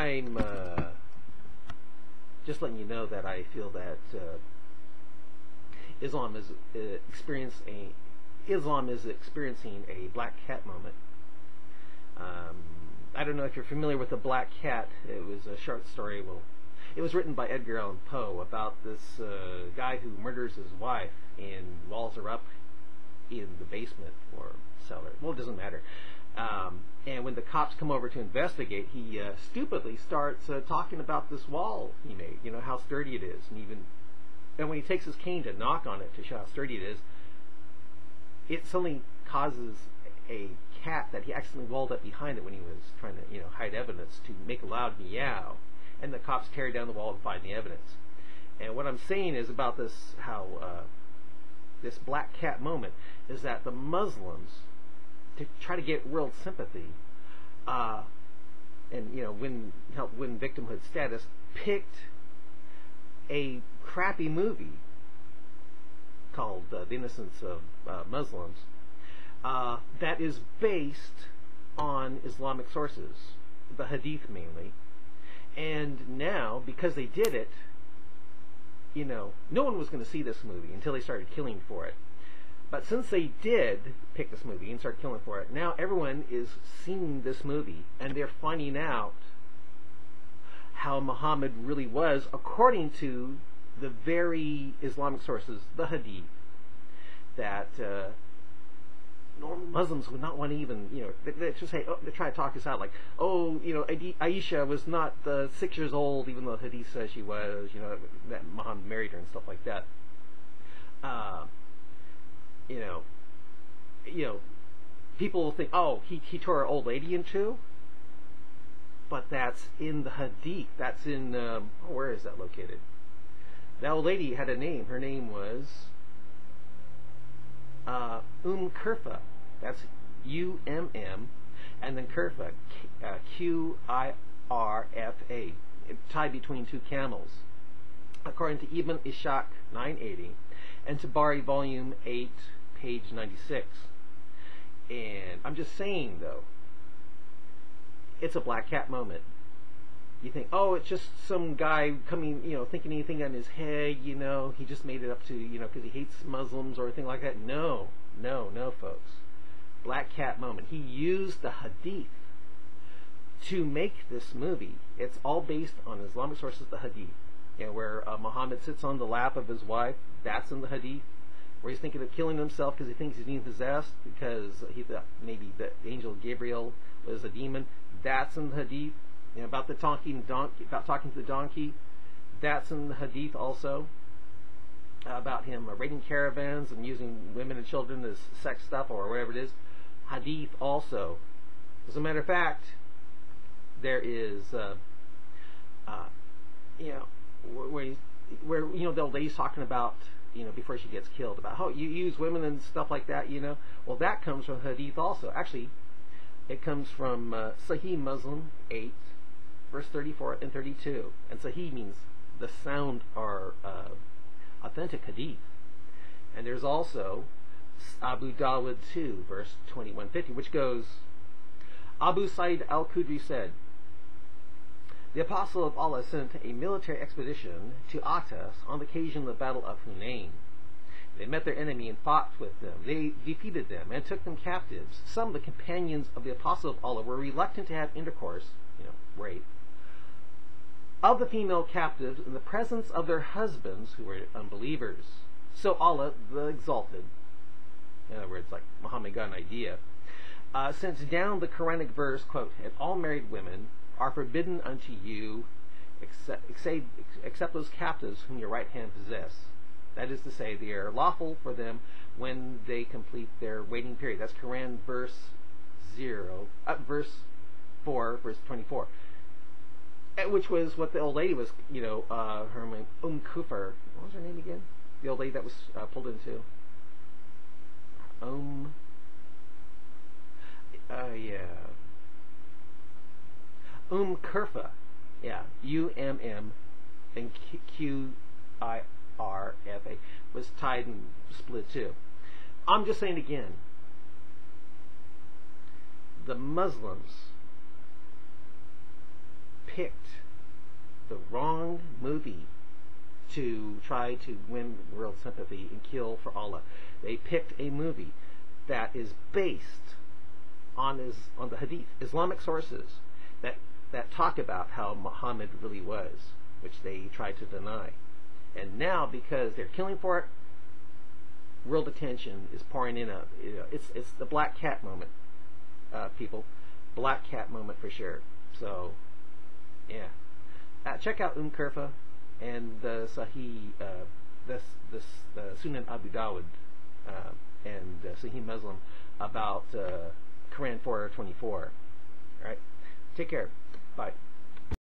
I'm just letting you know that I feel that Islam is experiencing a black cat moment. I don't know if you're familiar with the Black Cat. It was a short story. Well, it was written by Edgar Allan Poe about this guy who murders his wife and walls her up in the basement or cellar. Well, it doesn't matter. And when the cops come over to investigate, he stupidly starts talking about this wall he made. You know how sturdy it is, and when he takes his cane to knock on it to show how sturdy it is, it suddenly causes a cat that he accidentally walled up behind it when he was trying to, hide evidence to make a loud meow, and the cops tear down the wall and find the evidence. And what I'm saying is about this, how this black cat moment is that the Muslims, to try to get world sympathy, and help win victimhood status, picked a crappy movie called The Innocence of Muslims that is based on Islamic sources, the Hadith mainly. And now, because they did it, no one was going to see this movie until they started killing for it. But since they did pick this movie and start killing for it, now everyone is seeing this movie and they're finding out how Muhammad really was according to the very Islamic sources, the Hadith, that normal Muslims would not want to even, they just say, they try to talk us out like, Aisha was not 6 years old, even though Hadith says she was, that Muhammad married her and stuff like that. People will think, oh, he tore an old lady in two, but that's in the Hadith. That's in where is that located? That old lady had a name. Her name was Qirfa. That's U-M-M, and then Qirfa, Q-I-R-F-A, tied between two camels, according to Ibn Ishaq 980, and Tabari Volume 8, page 96. And I'm just saying, though, it's a black cat moment. You think, oh, it's just some guy coming, thinking anything on his head, he just made it up to, because he hates Muslims or anything like that. No, folks. Black cat moment. He used the Hadith to make this movie. It's all based on Islamic sources, the Hadith. Where Muhammad sits on the lap of his wife, that's in the Hadith. Where he's thinking of killing himself because he thinks he's being possessed, because he thought maybe the angel Gabriel was a demon, that's in the Hadith. About the talking to the donkey, that's in the Hadith also. About him raiding caravans and using women and children as sex stuff or whatever it is, Hadith also. As a matter of fact, there is where the old lady's talking about, before she gets killed, about how you use women and stuff like that, well, that comes from Hadith also. Actually, it comes from Sahih Muslim 8, verse 34 and 32. And Sahih means the sound or authentic Hadith. And there's also Abu Dawud 2, verse 2150, which goes, Abu Sa'id al-Khudri said, the Apostle of Allah sent a military expedition to Atas on the occasion of the Battle of Hunain. They met their enemy and fought with them. They defeated them and took them captives. Some of the companions of the Apostle of Allah were reluctant to have intercourse, rape, of the female captives in the presence of their husbands who were unbelievers. So Allah, the Exalted, in other words, like Muhammad got an idea, sent down the Quranic verse, quote, and all married women are forbidden unto you except those captives whom your right hand possess. That is to say, they are lawful for them when they complete their waiting period. That's Quran verse 4, verse 24. Which was what the old lady was, her name, Qirfa. What was her name again? The old lady that was pulled into. Umm Qirfa. Yeah, U-M-M and Q-I-R-F-A was tied and split too. I'm just saying again, the Muslims picked the wrong movie to try to win world sympathy and kill for Allah. They picked a movie that is based on the Hadith, Islamic sources that talk about how Muhammad really was, which they tried to deny. And now, because they're killing for it, world attention is pouring in. It's the black cat moment, people. Black cat moment for sure. So, yeah. Check out Qirfa and the Sahih, the Sunan Abu Dawud and Sahih Muslim about Quran 4:24. All right. Take care. Bye.